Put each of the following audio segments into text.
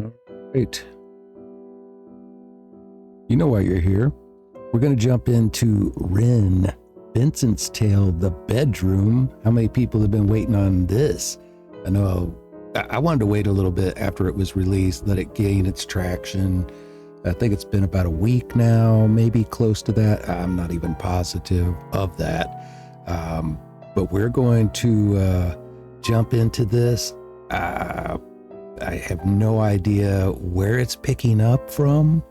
All right. You know why you're here. We're going to jump into REN, Vincent's Tale, The Bedroom. How many people have been waiting on this? I know I wanted to wait a little bit after it was released, let it gain its traction. I think it's been about a week now, maybe close to that. I'm not even positive of that. But we're going to jump into this. I have no idea where it's picking up from.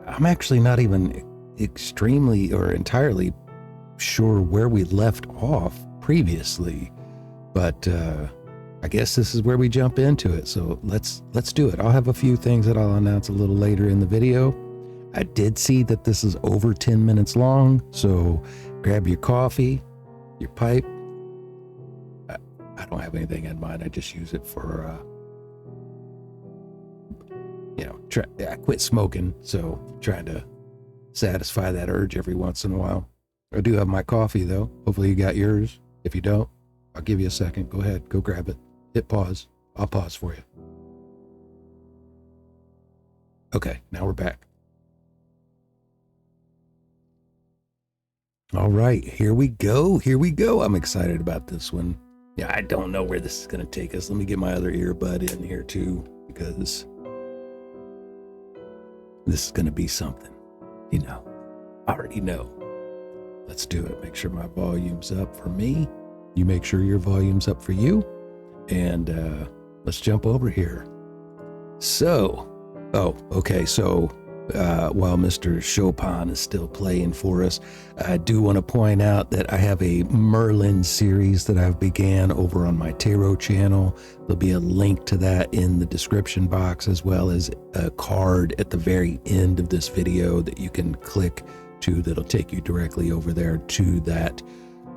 I'm actually not even extremely or entirely sure where we left off previously, but I guess this is where we jump into it. So let's do it. I'll have a few things that I'll announce a little later in the video. I did see that this is over 10 minutes long, so grab your coffee, your pipe. I don't have anything in mind. I just use it for I quit smoking, so trying to satisfy that urge every once in a while. I do have my coffee though. Hopefully you got yours. If you don't, I'll give you a second. Go ahead, go grab it. Hit pause. I'll pause for you. Okay, now we're back. All right, here we go. Here we go. I'm excited about this one. Yeah, I don't know where this is going to take us. Let me get my other earbud in here too, because this is going to be something, I already know. Let's do it. Make sure my volume's up for me. You make sure your volume's up for you. And let's jump over here. So, while Mr. Chopin is still playing for us, I do want to point out that I have a Merlin series that I've began over on my Tarot channel. There'll be a link to that in the description box, as well as a card at the very end of this video that you can click to that'll take you directly over there to that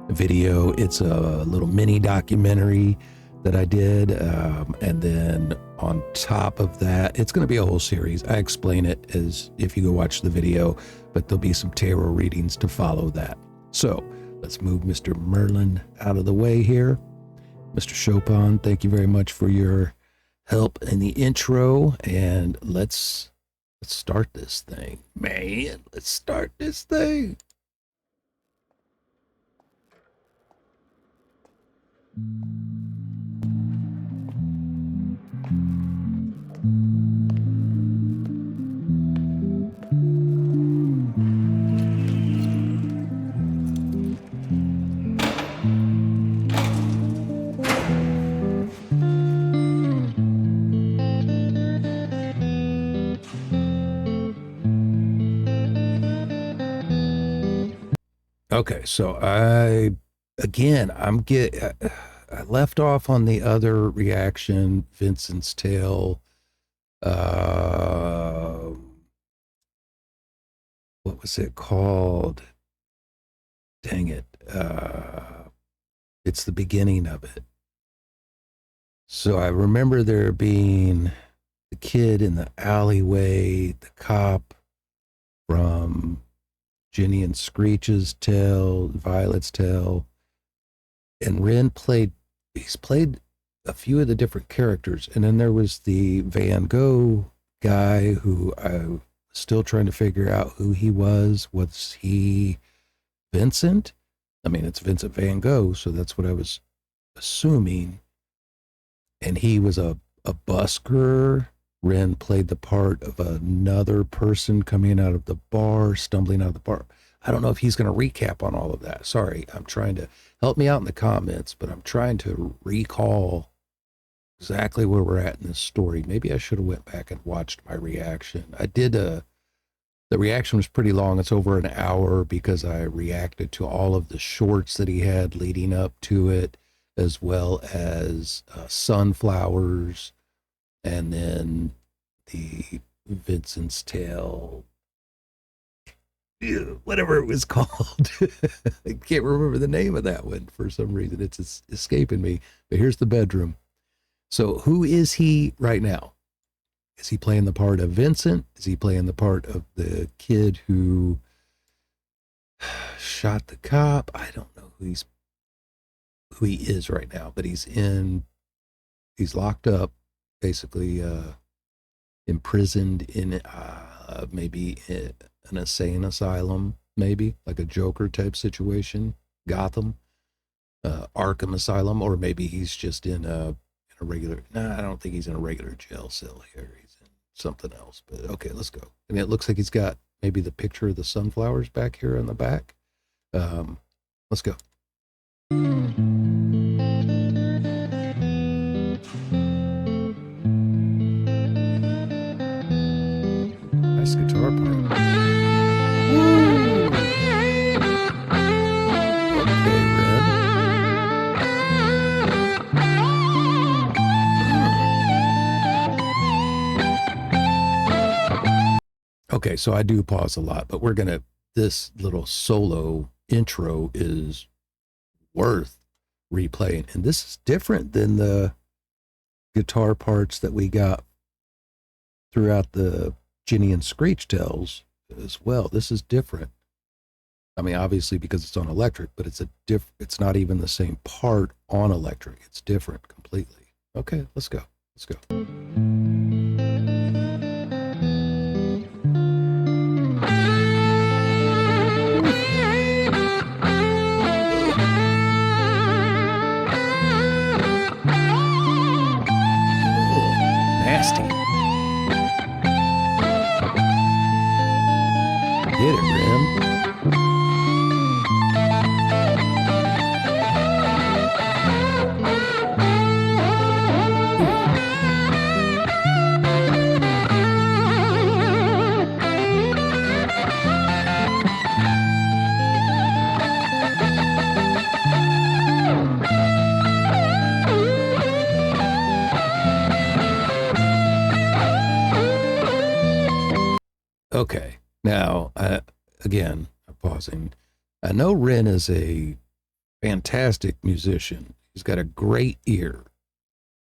video. It's a little mini documentary that I did, and then on top of that, it's going to be a whole series. I explain it as if you go watch the video, but there'll be some tarot readings to follow that. So let's move Mr. Merlin out of the way here. Mr. Chopin, thank you very much for your help in the intro, and let's start this thing, man. Let's start this thing. Okay, so I left off on the other reaction, Vincent's Tale. What was it called? Dang it. It's the beginning of it. So I remember there being the kid in the alleyway, the cop from Ginny and Screech's tale, Violet's tale, and Ren he's played a few of the different characters. And then there was the Van Gogh guy who I was still trying to figure out who he was. Was he Vincent? I mean, it's Vincent Van Gogh, so that's what I was assuming. And he was a busker. Ren played the part of another person coming out of the bar, stumbling out of the bar. I don't know if he's going to recap on all of that. Sorry, I'm trying to help me out in the comments, but I'm trying to recall exactly where we're at in this story. Maybe I should have went back and watched my reaction. I did the reaction was pretty long. It's over an hour because I reacted to all of the shorts that he had leading up to it, as well as sunflowers, and then the Vincent's Tale, whatever it was called. I can't remember the name of that one for some reason. It's escaping me. But here's the bedroom. So who is he right now? Is he playing the part of Vincent? Is he playing the part of the kid who shot the cop? I don't know who he is right now, but he's locked up basically imprisoned in maybe an insane asylum, maybe like a Joker type situation, Gotham, Arkham Asylum, or maybe he's just in a regular. Nah, I don't think he's in a regular jail cell here. He's in something else. But okay, let's go. I mean, it looks like he's got maybe the picture of the sunflowers back here on the back. Let's go. Nice guitar part. Woo! Okay, Red. Okay, so I do pause a lot, but this little solo intro is worth replaying. And this is different than the guitar parts that we got throughout the Ginny and Screech Tells as well. This is different. I mean, obviously because it's on electric, but it's not even the same part on electric. It's different completely. Okay, let's go. Let's go. Nasty. Get it, Ren. Okay, now, again, I'm pausing. I know Ren is a fantastic musician. He's got a great ear.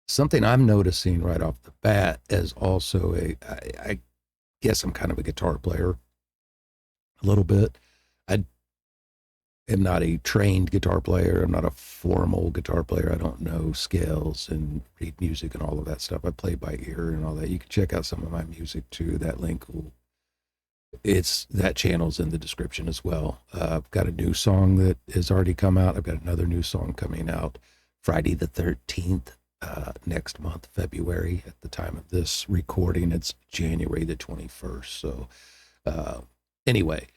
Something I'm noticing right off the bat is also I guess I'm kind of a guitar player, a little bit. I am not a trained guitar player. I'm not a formal guitar player. I don't know scales and read music and all of that stuff. I play by ear and all that. You can check out some of my music too. That link will that channel's in the description as well. I've got a new song that has already come out. I've got another new song coming out Friday the 13th, next month, February. At the time of this recording, it's January the 21st. So anyway,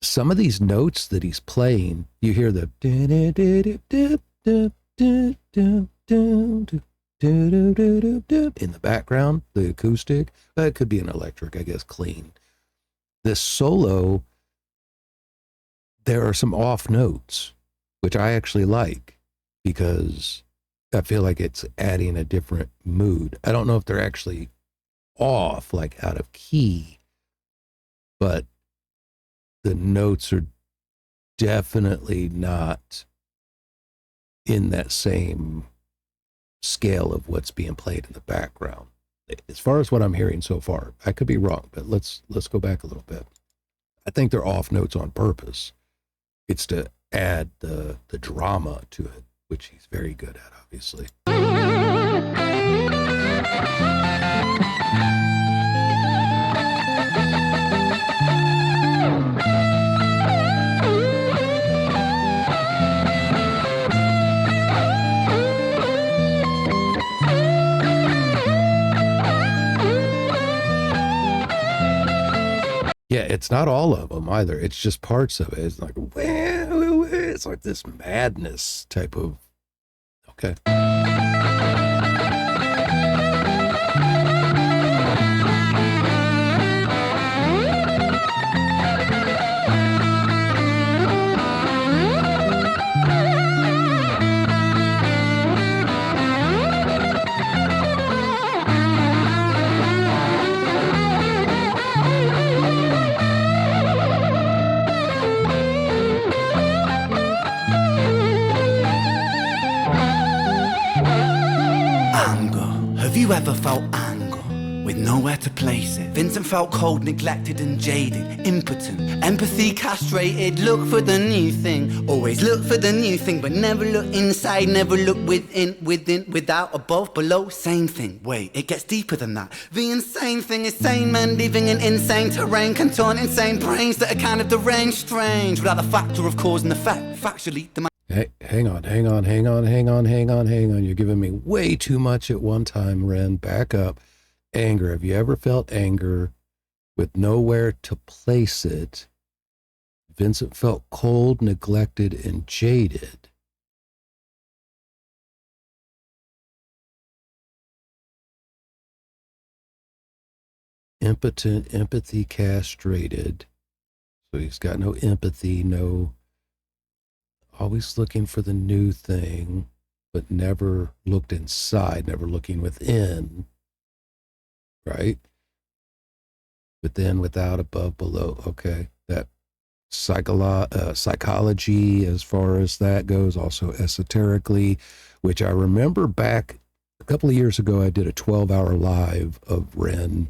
some of these notes that he's playing, you hear the in the background, the acoustic. It could be an electric, I guess, clean. This solo, there are some off notes, which I actually like because I feel like it's adding a different mood. I don't know if they're actually off, like out of key, but the notes are definitely not in that same scale of what's being played in the background. As far as what I'm hearing so far, I could be wrong, but let's go back a little bit. I think they're off notes on purpose. It's to add the drama to it, which he's very good at, obviously. Yeah, it's not all of them either. It's just parts of it. It's like, it's like this madness type of, okay. Have you ever felt anger with nowhere to place it. Vincent felt cold, neglected and jaded, impotent, empathy castrated. Look for the new thing, always look for the new thing, but never look inside, never look within, without, above, below. Same thing, wait, it gets deeper than that. The insane thing is sane men living in insane terrain, contort insane brains that are kind of deranged, strange, without the factor of cause and effect. Factually, the Hey, hang on. You're giving me way too much at one time, Ren. Back up. Anger. Have you ever felt anger with nowhere to place it? Vincent felt cold, neglected, and jaded. Impotent, empathy castrated. So he's got no empathy, no... Always looking for the new thing, but never looked inside, never looking within, right? Within, without, above, below. Okay, that psychology as far as that goes, also esoterically, which I remember back a couple of years ago, I did a 12-hour live of REN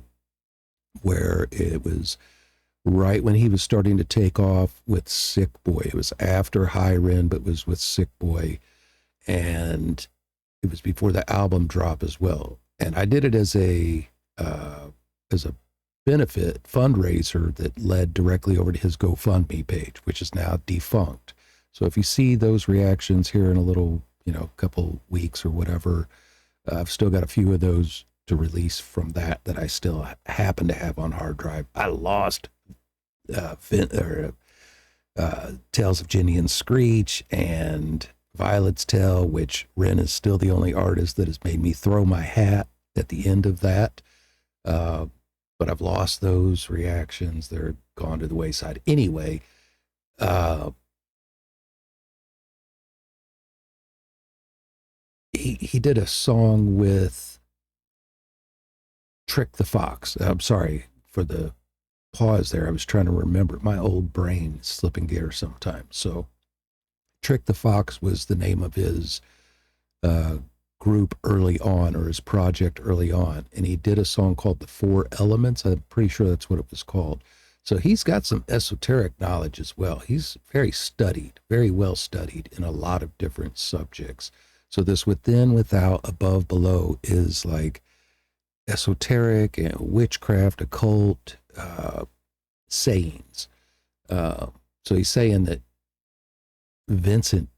where it was right when he was starting to take off with Sick Boy. It was after High REN, but was with Sick Boy. And it was before the album drop as well. And I did it as a benefit fundraiser that led directly over to his GoFundMe page, which is now defunct. So if you see those reactions here in a little, couple weeks or whatever, I've still got a few of those to release from that I still happen to have on hard drive. I lost Tales of Ginny and Screech and Violet's Tale, which REN is still the only artist that has made me throw my hat at the end of that. But I've lost those reactions. They're gone to the wayside. Anyway, he did a song with Trick the Fox. I'm sorry for the pause there. I was trying to remember. My old brain is slipping gear sometimes. So Trick the Fox was the name of his group early on, or his project early on. And he did a song called The Four Elements. I'm pretty sure that's what it was called. So he's got some esoteric knowledge as well. He's very studied, very well studied in a lot of different subjects. So this within, without, above, below is like esoteric and witchcraft, occult, sayings. So he's saying that Vincent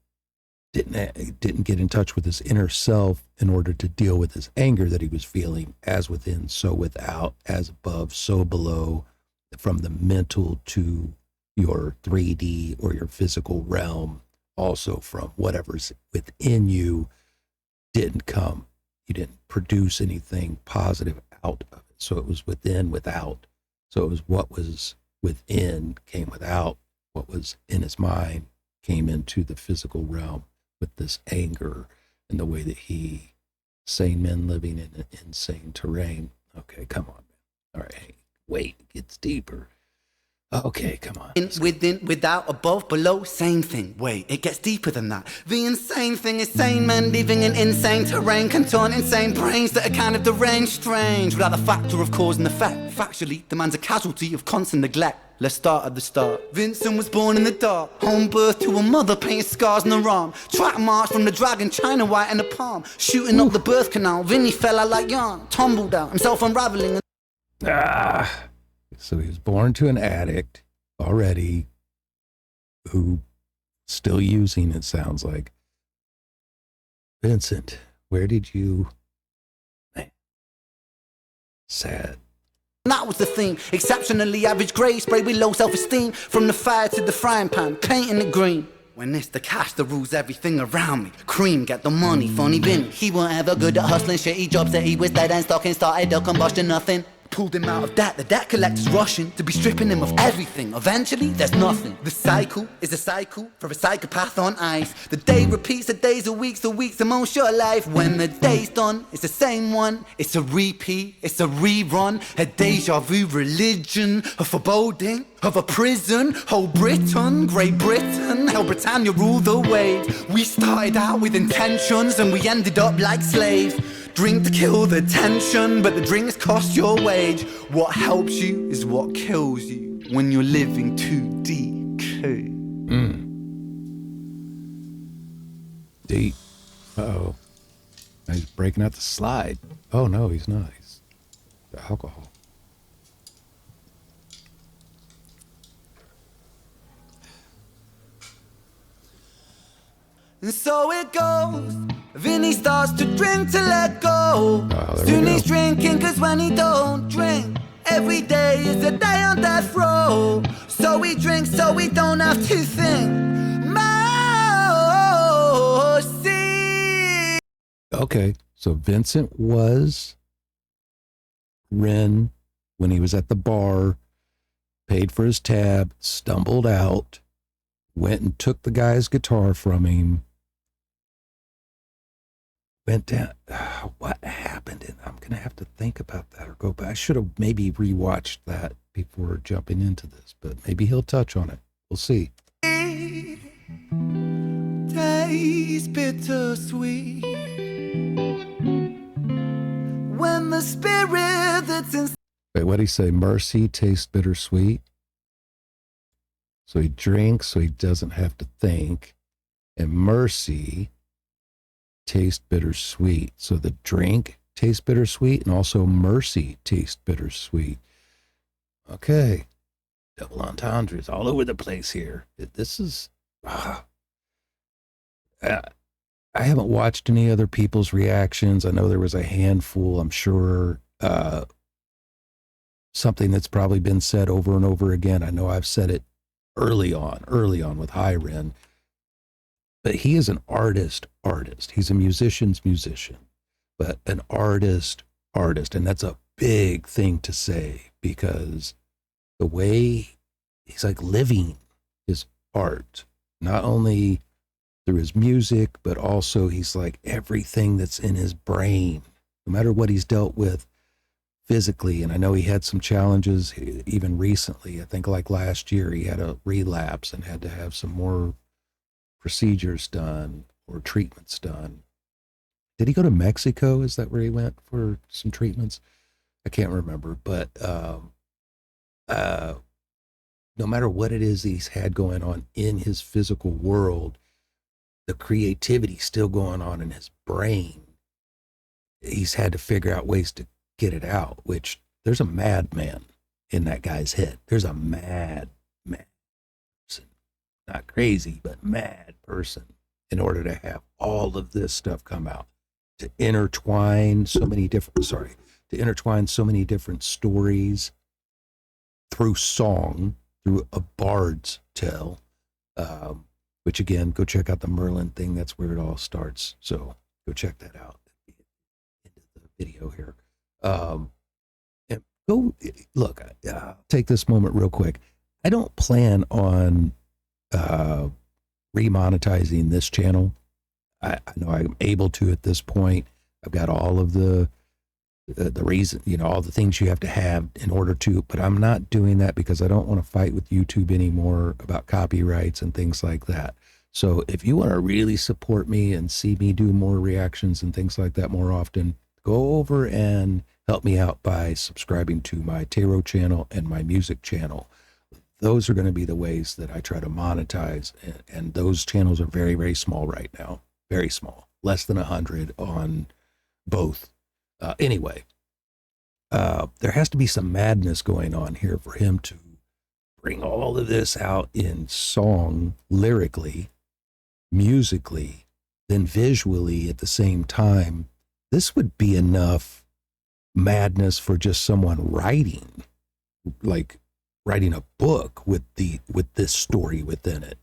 didn't get in touch with his inner self in order to deal with his anger that he was feeling, as within, so without, as above, so below, from the mental to your 3D or your physical realm, also from whatever's within you didn't come. You didn't produce anything positive out of it. So it was within, without. So it was what was within came without. What was in his mind came into the physical realm with this anger and the way that he, sane men living in an insane terrain. Okay, come on, man. All right, hey, wait, it gets deeper. Okay, come on. Within, without, above, below, same thing. Wait, it gets deeper than that. The insane thing is sane men living in insane terrain, contort insane brains that are kind of deranged, strange, without the factor of cause and effect. Factually, the man's a casualty of constant neglect. Let's start at the start. Vincent was born in the dark, home birth to a mother painted scars on her arm. Track march from the dragon, China white in the palm. Shooting up the birth canal, Vinny fell out like yarn. Tumbled out, himself unraveling. So he was born to an addict already, who still using, it sounds like. Vincent, where did you... Man. Sad. That was the thing, exceptionally average grade, sprayed with low self-esteem. From the fire to the frying pan, painting it green. When it's the cash that rules everything around me. Cream, get the money, funny Vinny. He weren't ever good at hustling, shitty jobs that he was dead and stocking. Started a combustion, nothing. Pulled him out of debt, the debt collector's rushing to be stripping him of everything. Eventually, there's nothing. The cycle is a cycle for a psychopath on ice. The day repeats, the days are weeks, the weeks are most short life. When the day's done, it's the same one. It's a repeat, it's a rerun. A deja vu religion, a foreboding of a prison. Whole Britain, Great Britain, how Britannia ruled the waves. We started out with intentions and we ended up like slaves. Drink to kill the tension, but the drinks cost your wage. What helps you is what kills you when you're living too DK. Deep. Uh-oh. Now he's breaking out the slide. Oh, no, he's not. He's the alcohol. And so it goes. Vinny starts to drink to let go. Soon he's drinking, cause when he don't drink, every day is a day on death row. So he drinks so we don't have to think. Mercy. Okay, so Vincent was Ren when he was at the bar, paid for his tab, stumbled out, went and took the guy's guitar from him, went down. What happened? And I'm going to have to think about that or go back. I should have maybe rewatched that before jumping into this, but maybe he'll touch on it. We'll see. Taste bittersweet when the spirit that's in. Wait, what did he say? Mercy tastes bittersweet. So he drinks so he doesn't have to think. And mercy tastes bittersweet. So the drink tastes bittersweet and also mercy tastes bittersweet. Okay. Double entendres all over the place here. This is... I haven't watched any other people's reactions. I know there was a handful, I'm sure. Something that's probably been said over and over again. I know I've said it early on with REN. But he is an artist. He's a musician's musician, but an artist. And that's a big thing to say because the way he's like living his art, not only through his music, but also he's like everything that's in his brain, no matter what he's dealt with physically. And I know he had some challenges even recently. I think like last year he had a relapse and had to have some more procedures done or treatments done. Did he go to Mexico? Is that where he went for some treatments? I can't remember, but no matter what it is he's had going on in his physical world, the creativity still going on in his brain. He's had to figure out ways to get it out, which there's a madman in that guy's head. There's a mad person. Not crazy, but mad person in order to have all of this stuff come out. To intertwine so many different stories through song, through a bard's tale, which again, go check out the Merlin thing. That's where it all starts. So go check that out into the video here. And go look, take this moment real quick. I don't plan on remonetizing this channel. I know I'm able to at this point. I've got all of the reason, all the things you have to have in order to, but I'm not doing that because I don't want to fight with YouTube anymore about copyrights and things like that. So if you want to really support me and see me do more reactions and things like that more often, go over and help me out by subscribing to my tarot channel and my music channel. Those are going to be the ways that I try to monetize. And those channels are very, very small right now. Very small. Less than 100 on both. Anyway, there has to be some madness going on here for him to bring all of this out in song, lyrically, musically, then visually at the same time. This would be enough madness for just someone writing, like writing a book with this story within it,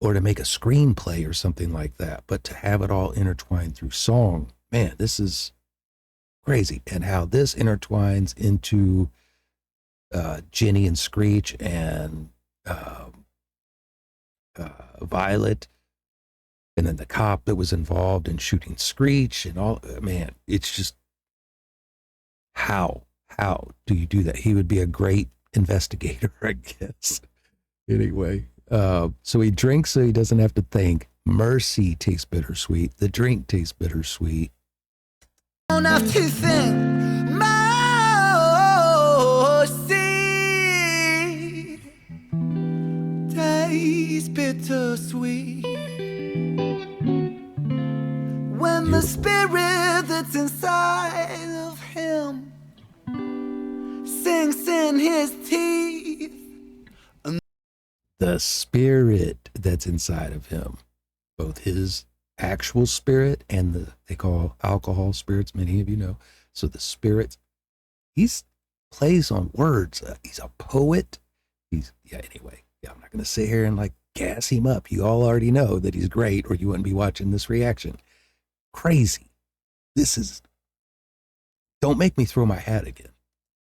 or to make a screenplay or something like that. But to have it all intertwined through song, man, this is crazy. And how this intertwines into Ginny and Screech and Violet, and then the cop that was involved in shooting Screech and all, man, it's just, how do you do that? He would be a great investigator, I guess. Anyway, so he drinks so he doesn't have to think. Mercy tastes bittersweet. The drink tastes bittersweet. Don't have to think mercy. Days bittersweet. When the spirit that's inside of him sinks in his teeth. The spirit that's inside of him, both his actual spirit and they call alcohol spirits, many of you know. So the spirits, he's plays on words. He's a poet. Anyway, I'm not going to sit here and like gas him up. You all already know that he's great, or you wouldn't be watching this reaction. Crazy. Don't make me throw my hat again.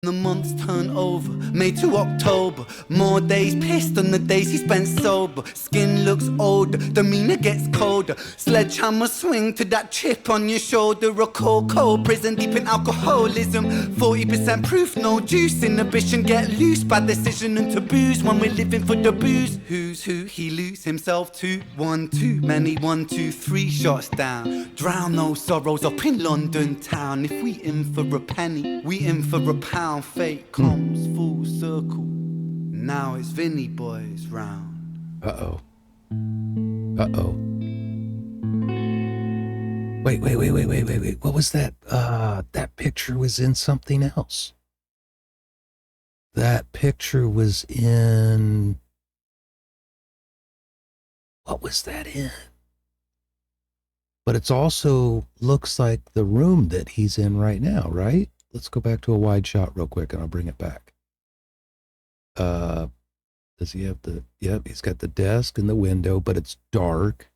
The months turn over, May to October. More days pissed than the days he spent sober. Skin looks older, demeanor gets colder. Sledgehammer swing to that chip on your shoulder. A cold prison deep in alcoholism. 40% proof, no juice. Inhibition get loose by decision and taboos. When we're living for the booze, who's who he lose himself to? One too many, 1, 2, 3 shots down. Drown those sorrows up in London town. If we in for a penny, we in for a pound. Fate comes full circle. Now it's Vinny boys round. Uh-oh. Wait. What was that? That picture was in something else. That picture was in... What was that in? But it's also looks like the room that he's in right now, right? Let's go back to a wide shot real quick and I'll bring it back. Does he have the... Yep, he's got the desk and the window, but it's dark.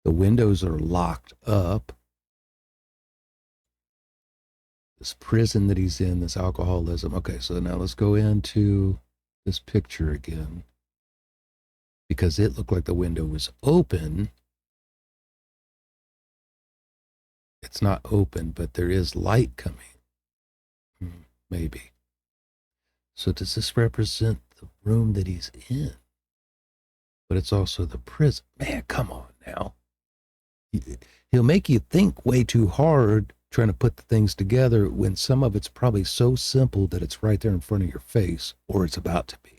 The windows are locked up. This prison that he's in, this alcoholism. Okay, so now let's go into this picture again. Because it looked like the window was open. It's not open, but there is light coming. Maybe. So does this represent the room that he's in? But it's also the prison. Man, come on now. He'll make you think way too hard trying to put the things together when some of it's probably so simple that it's right there in front of your face, or it's about to be.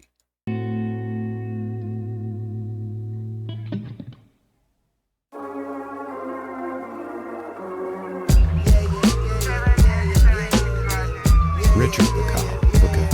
Richard the cop. Okay.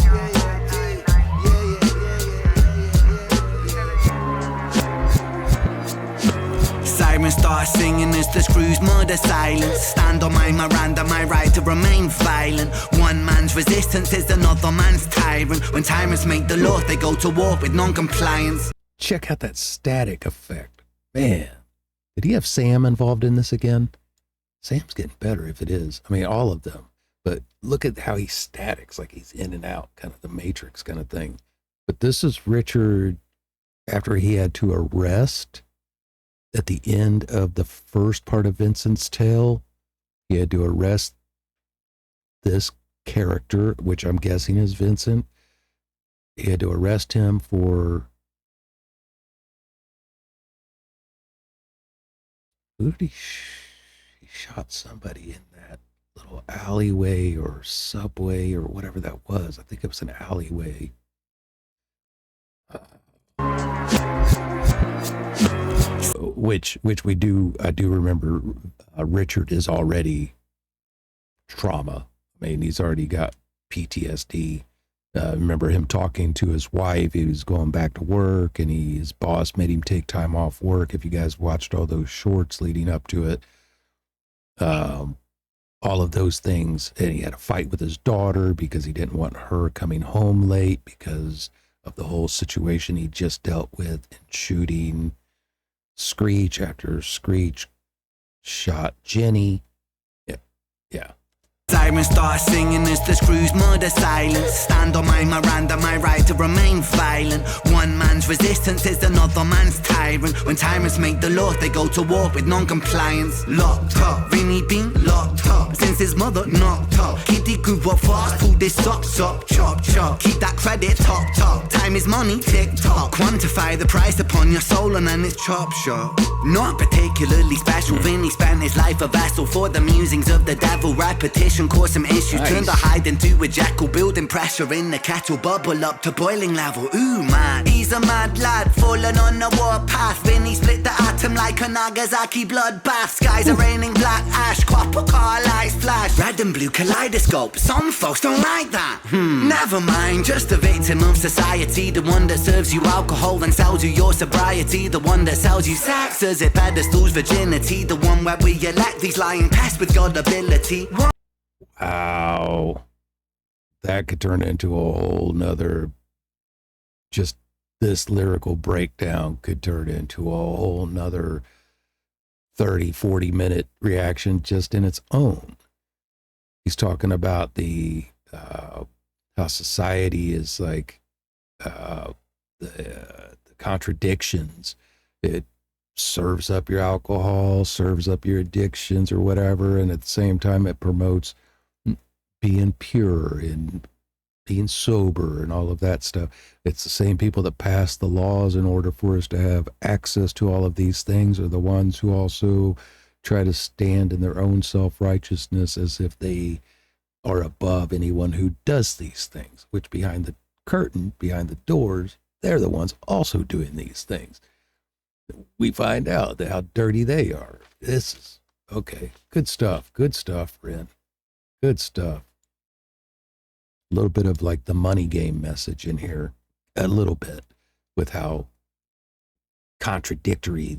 Sirens start singing as the screws murder silence. Stand on my Miranda, my right to remain violent. One man's resistance is another man's tyrant. When tyrants make the laws, they go to war with non-compliance. Check out that static effect. Man, did he have Sam involved in this again? Sam's getting better if it is. I mean, all of them. But look at how he's static. It's like he's in and out, kind of the Matrix kind of thing. But this is Richard after he had to arrest at the end of the first part of Vincent's tale. He had to arrest this character, which I'm guessing is Vincent. He had to arrest him for... Who did he shot somebody in that little alleyway or subway or whatever that was. I think it was an alleyway. Which I do remember Richard is already trauma. I mean, he's already got PTSD. Remember him talking to his wife. He was going back to work and his boss made him take time off work. If you guys watched all those shorts leading up to it, all of those things. And he had a fight with his daughter because he didn't want her coming home late because of the whole situation he just dealt with in shooting Screech after Screech shot Jenny. Yeah. siren starts singing as the screws murder silence. Stand on my Miranda, my right to remain violent. One man's resistance is another man's tyrant. When tyrants make the laws, they go to war with non-compliance. Locked up, Vinny been locked up since his mother knocked up. Kitty grew up fast, pulled his socks up, chop chop. Keep that credit top top. Time is money, tick tock. Quantify the price upon your soul and then it's chop shop. Not particularly special. Vinny spent his life a vessel for the musings of the devil. Repetition caused some issues. Nice. Turned a hide into a jackal, building pressure in the kettle, bubble up to boiling level. Ooh man, he's a mad lad, falling on the warpath. Vinny split the atom like a Nagasaki bloodbath. Skies are raining black ash, copper car lights flash. Red and blue kaleidoscope, some folks don't like that. Never mind, just a victim of society. The one that serves you alcohol and sells you your sobriety. The one that sells you sex as it pedestals virginity. The one where we elect these lying pests with God ability. Wow. That could turn into a whole nother, just this lyrical breakdown could turn into a whole nother 30-40 minute reaction just in its own. He's talking about the how society is like the contradictions. It serves up your alcohol, serves up your addictions or whatever, and at the same time it promotes being pure and being sober and all of that stuff. It's the same people that pass the laws in order for us to have access to all of these things are the ones who also try to stand in their own self-righteousness as if they are above anyone who does these things, which behind the curtain, behind the doors, they're the ones also doing these things. We find out that how dirty they are. This is, okay, good stuff, Ren. Good stuff. A little bit of like the money game message in here, a little bit, with how contradictory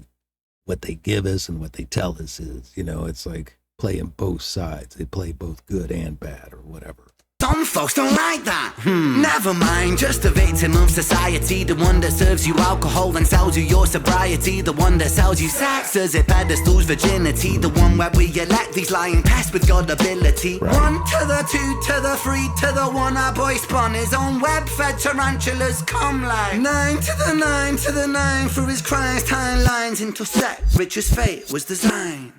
what they give us and what they tell us is. You know, it's like playing both sides. They play both good and bad or whatever. Some folks don't like that. Never mind, just a victim of society. The one that serves you alcohol and sells you your sobriety. The one that sells you sex as it pedestals virginity. The one where we elect these lying pests with God ability. Right. 1 to the 2 to the 3 to the 1. Our boy spun his own web-fed tarantulas come like 9 to the 9 to the 9. Through his Christ timelines intersect. Richard's fate was designed.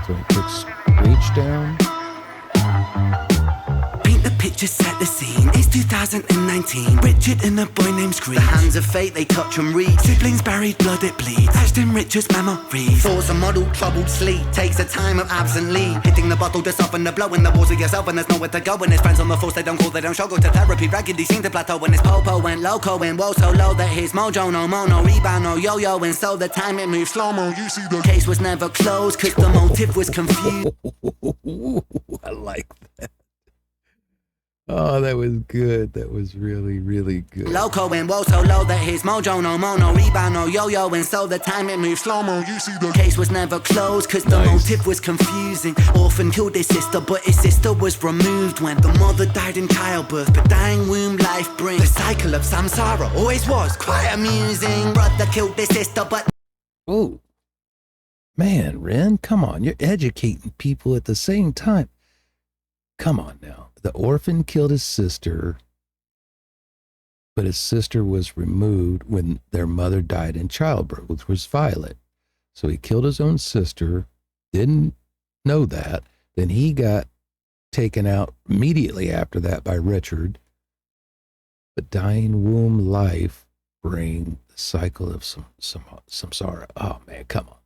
So he puts reach down. Paint the picture, set the scene. It's 2019. Richard and a boy named Screech. The hands of fate, they touch and reach. Siblings buried, blood it bleeds. Etched in Richard's memories. Thoughts a model, troubled sleep. Takes a time of absent leave. Hitting the bottle to soften the blow in the walls of yourself, and there's nowhere to go. And his friends on the force, they don't call, they don't show. Go to therapy, raggedy, seem to plateau. When his popo went loco and woe so low that his mojo no mo, no rebound, no yo-yo. And so the time it moved slow-mo. You see the case was never closed, cause the motive was confused. I like that. Oh, that was good. That was really, really good. Loco and woe so low that his mojo no mo, no rebound, no yo-yo. And so the time it moved slow-mo. You see the case was never closed, cause the motive was confusing. Orphan killed his sister, but his sister was removed when the mother died in childbirth. But dying womb life brings the cycle of samsara. Always was quite amusing. Brother killed his sister, but Oh, man, Ren, come on. You're educating people at the same time. Come on now. The orphan killed his sister, but his sister was removed when their mother died in childbirth, which was Violet. So he killed his own sister, didn't know that. Then he got taken out immediately after that by Richard. But dying womb life bring the cycle of samsara. Oh, man, come on.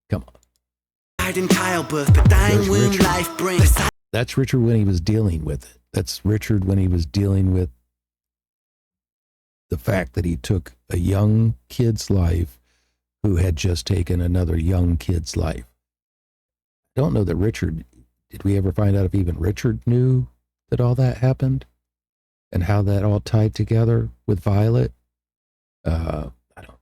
Come on. died in childbirth, but dying There's womb Richard. life brings. That's Richard when he was dealing with it. That's Richard when he was dealing with the fact that he took a young kid's life who had just taken another young kid's life. I don't know that Richard, did we ever find out if even Richard knew that all that happened and how that all tied together with Violet? I don't,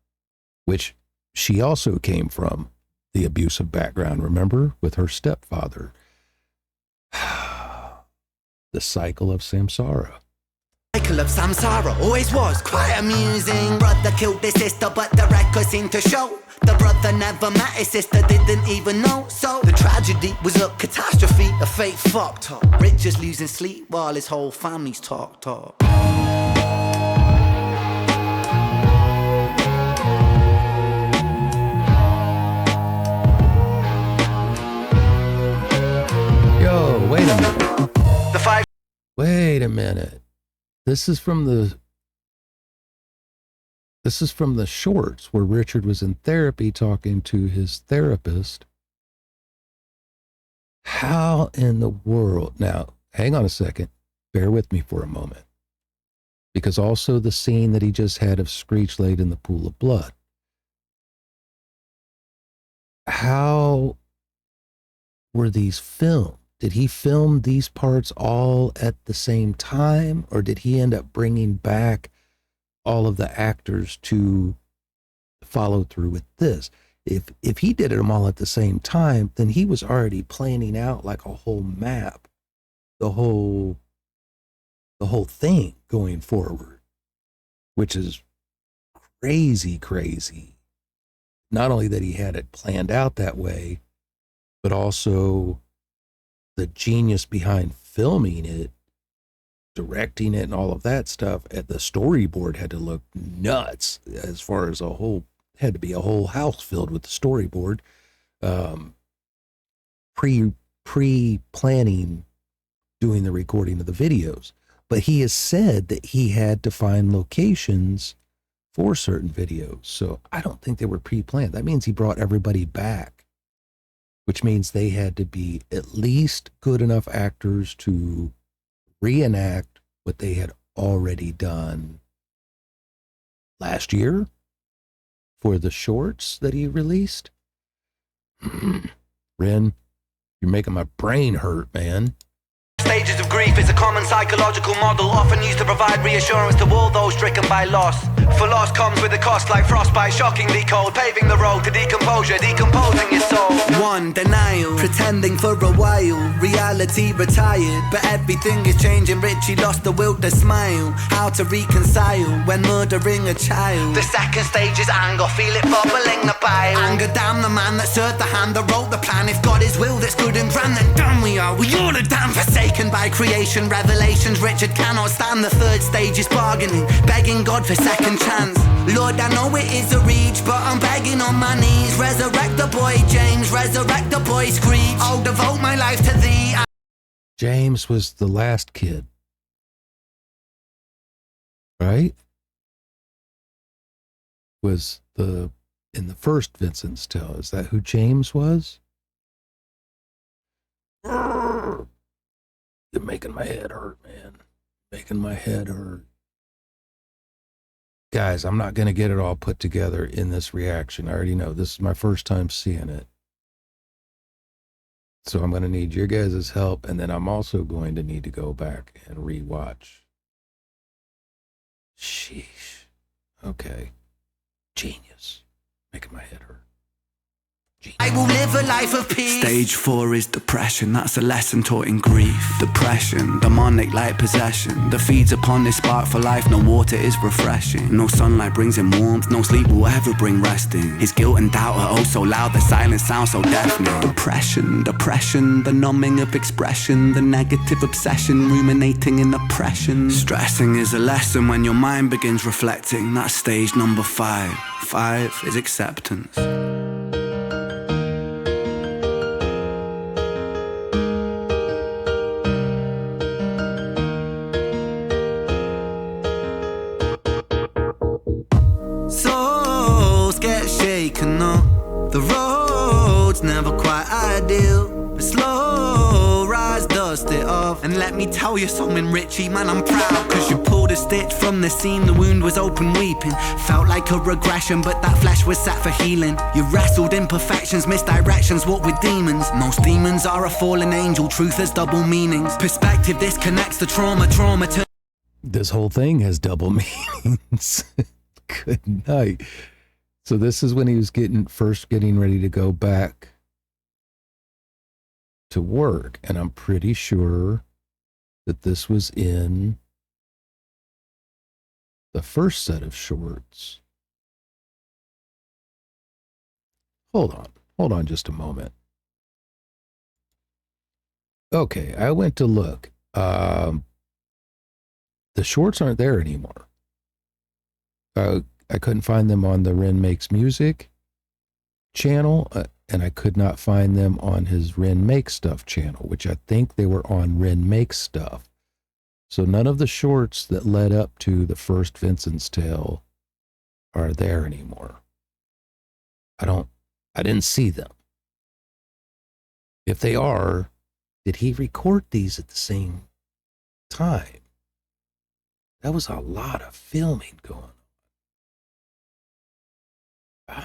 which she also came from the abusive background, remember, with her stepfather. The cycle of samsara. Cycle cycle of samsara always was quite amusing. Brother killed his sister, but the records seem to show the brother never met his sister, didn't even know. So the tragedy was a catastrophe, a fate fucked up. Richard's losing sleep while his whole family's talked up. Yo, wait a minute. The five. Wait a minute. This is from the shorts where Richard was in therapy talking to his therapist. How in the world? Now, hang on a second. Bear with me for a moment. Because also the scene that he just had of Screech laid in the pool of blood. How were these filmed? Did he film these parts all at the same time? Or did he end up bringing back all of the actors to follow through with this? If he did them all at the same time, then he was already planning out like a whole map, the whole thing going forward, which is crazy. Not only that he had it planned out that way, but also the genius behind filming it, directing it, and all of that stuff. At the storyboard had to look nuts as far as had to be a whole house filled with the storyboard. Pre-planning doing the recording of the videos. But he has said that he had to find locations for certain videos. So I don't think they were pre-planned. That means he brought everybody back, which means they had to be at least good enough actors to reenact what they had already done last year for the shorts that he released. Ren, you're making my brain hurt, man. Stages of grief is a common psychological model, often used to provide reassurance to all those stricken by loss. For loss comes with a cost like frostbite, shockingly cold, paving the road to decomposure, decomposing your soul. One, denial, pretending for a while, reality retired, but everything is changing. Richie lost the will to smile, how to reconcile when murdering a child. The second stage is anger, feel it bubbling the bile. Anger, damn the man that served the hand that wrote the plan. If God is will that's good and grand, then damn we are all a damn forsaken by creation, revelations Richard cannot stand. The third stage is bargaining, begging God for second chance. Lord, I know it is a reach, but I'm begging on my knees. Resurrect the boy James, resurrect the boy Screech. I'll devote my life to thee. James was the last kid, right? Was in the first Vincent's tale. Is that who James was? You're making my head hurt, man. Making my head hurt. Guys, I'm not going to get it all put together in this reaction. I already know this is my first time seeing it. So I'm going to need your guys' help, and then I'm also going to need to go back and rewatch. Sheesh. Okay. Genius. Making my head hurt. I will live a life of peace. Stage 4 is depression, that's a lesson taught in grief. Depression, demonic like possession, that feeds upon this spark for life. No water is refreshing, no sunlight brings him warmth, no sleep will ever bring resting. His guilt and doubt are oh so loud, the silence sounds so deafening. Depression, the numbing of expression, the negative obsession, ruminating in oppression. Stressing is a lesson when your mind begins reflecting. That's stage number 5. 5 is acceptance. The road's never quite ideal, but slow rise, dust it off. And let me tell you something, Richie, man, I'm proud, cause you pulled a stitch from the seam, the wound was open weeping. Felt like a regression, but that flesh was set for healing. You wrestled imperfections, misdirections, what with demons. Most demons are a fallen angel, truth has double meanings. Perspective disconnects the trauma to... This whole thing has double meanings. Good night. So this is when he was getting ready to go back to work. And I'm pretty sure that this was in the first set of shorts. Hold on just a moment. Okay, I went to look. The shorts aren't there anymore. I couldn't find them on the Ren Makes Music channel, and I could not find them on his Ren Makes Stuff channel, which I think they were on Ren Makes Stuff. So none of the shorts that led up to the first Vincent's Tale are there anymore. I didn't see them. If they are, did he record these at the same time? That was a lot of filming going on.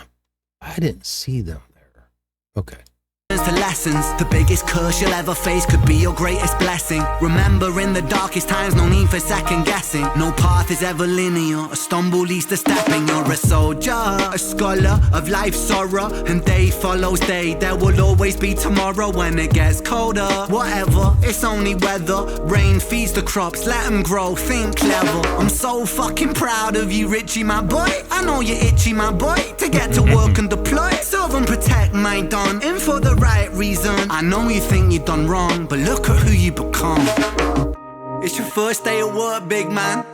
I didn't see them there. Okay. To lessons, the biggest curse you'll ever face could be your greatest blessing. Remember, in the darkest times, no need for second guessing. No path is ever linear, a stumble leads to stepping. You're a soldier, a scholar of life's sorrow, and day follows day. There will always be tomorrow when it gets colder. Whatever, it's only weather. Rain feeds the crops, let them grow, think clever. I'm so fucking proud of you, Richie, my boy. I know you're itchy, my boy, to get to work and deploy. Serve and protect my dawn, in for the right reason. I know you think you've done wrong, but look at who you become. It's your first day at work, big man.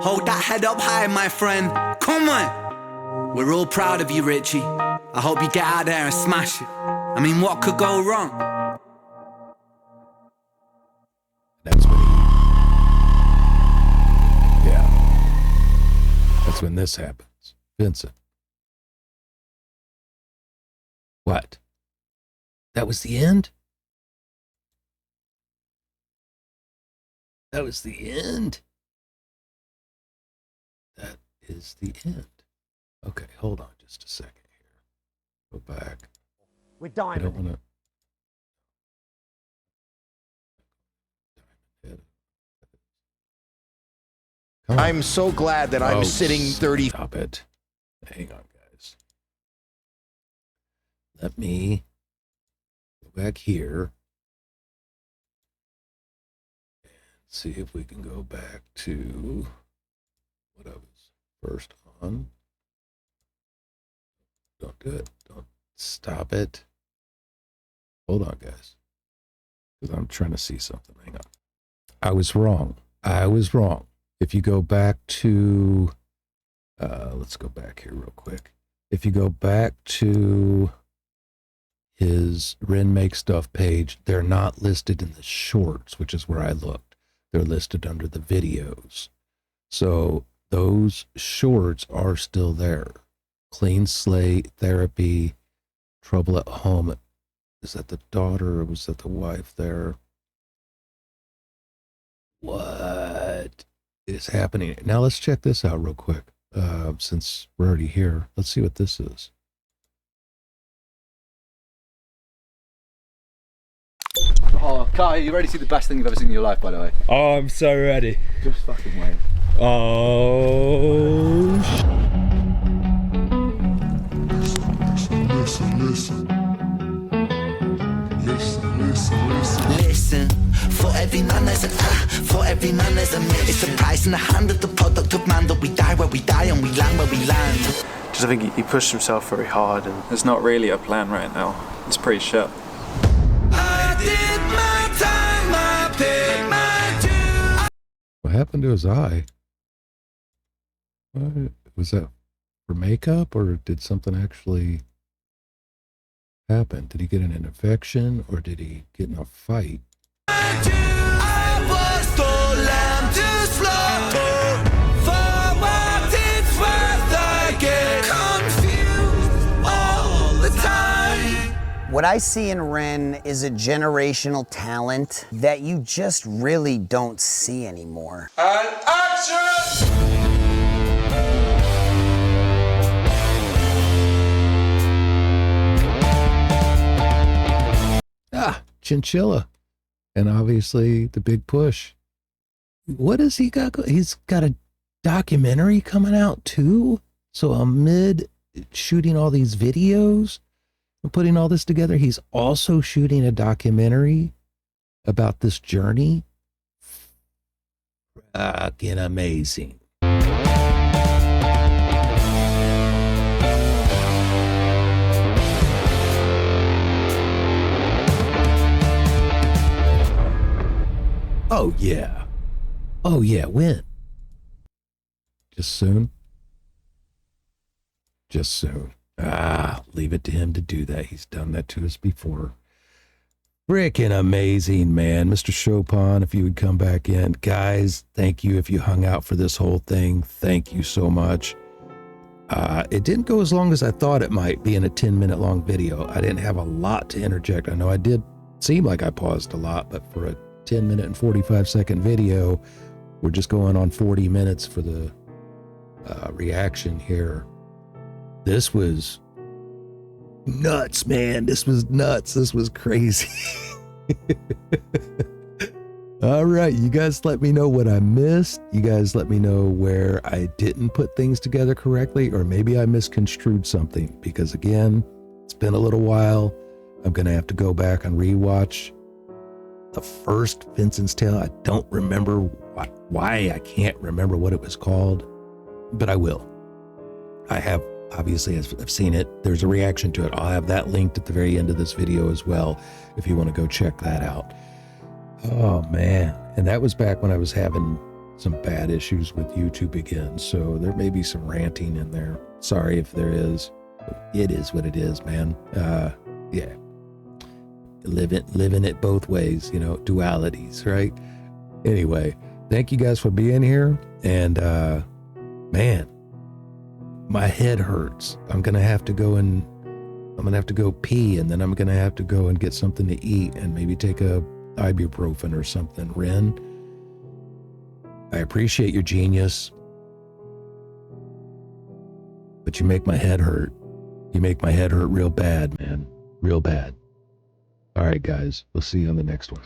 Hold that head up high, my friend. Come on. We're all proud of you, Richie. I hope you get out there and smash it. I mean, what could go wrong? That's when that's when this happens. Vincent. What? That was the end? That was the end? That is the end. Okay, hold on just a second here. Go back. We're dying. I don't want to... I'm so glad that I'm sitting 30. Stop it. Hang on, guys. Let me go back here and see if we can go back to what I was first on. Don't do it. Don't stop it. Hold on, guys. Because I'm trying to see something. Hang on. I was wrong. If you go back to, let's go back here real quick. If you go back to his Ren Make Stuff page, they're not listed in the shorts, which is where I looked. They're listed under the videos. So those shorts are still there. Clean Slate, Therapy, Trouble at Home. Is that the daughter or was that the wife there? What is happening? Now let's check this out real quick. Since we're already here, let's see what this is. Oh, Kai, you ready to see the best thing you've ever seen in your life, by the way? Oh, I'm so ready. Just fucking wait. Oh, Listen, for every man there's an for every man there's a miss. It's the price in the hand of the product of man that we die where we die and we land where we land. Because I think he pushed himself very hard and there's not really a plan right now. It's pretty shit. I did my time, I paid my dues. What happened to his eye? What? Was that for makeup or did something actually happen? Did he get an infection or did he get in a fight? I was the lamb to slaughter. For what it's worth, I get confused all the time. What I see in Ren is a generational talent that you just really don't see anymore. And action! Chinchilla. And obviously the big push. What has he got? He's got a documentary coming out too. So amid shooting all these videos and putting all this together, he's also shooting a documentary about this journey. Fucking amazing. Oh, yeah. Oh, yeah. When? Just soon? Just soon. Leave it to him to do that. He's done that to us before. Freaking amazing, man. Mr. Chopin, if you would come back in. Guys, thank you if you hung out for this whole thing. Thank you so much. It didn't go as long as I thought it might, being a 10-minute long video. I didn't have a lot to interject. I know I did seem like I paused a lot, but for a 10-minute and 45-second video, we're just going on 40 minutes for the reaction here. This was nuts, man. This was nuts. This was crazy. All right, you guys let me know what I missed. You guys let me know where I didn't put things together correctly, or maybe I misconstrued something, because again, it's been a little while. I'm gonna have to go back and rewatch the first Vincent's Tale. I don't remember why I can't remember what it was called, but I will. I have, obviously, I've seen it. There's a reaction to it. I'll have that linked at the very end of this video as well, if you want to go check that out. Oh, man. And that was back when I was having some bad issues with YouTube again, so there may be some ranting in there. Sorry if there is. It is what it is, man. Yeah. Living it both ways, you know, dualities, right? Anyway, thank you guys for being here. And, man, my head hurts. I'm going to have to go pee, and then I'm going to have to go and get something to eat and maybe take a ibuprofen or something. Ren, I appreciate your genius, but you make my head hurt. You make my head hurt real bad, man. Real bad. All right, guys. We'll see you on the next one.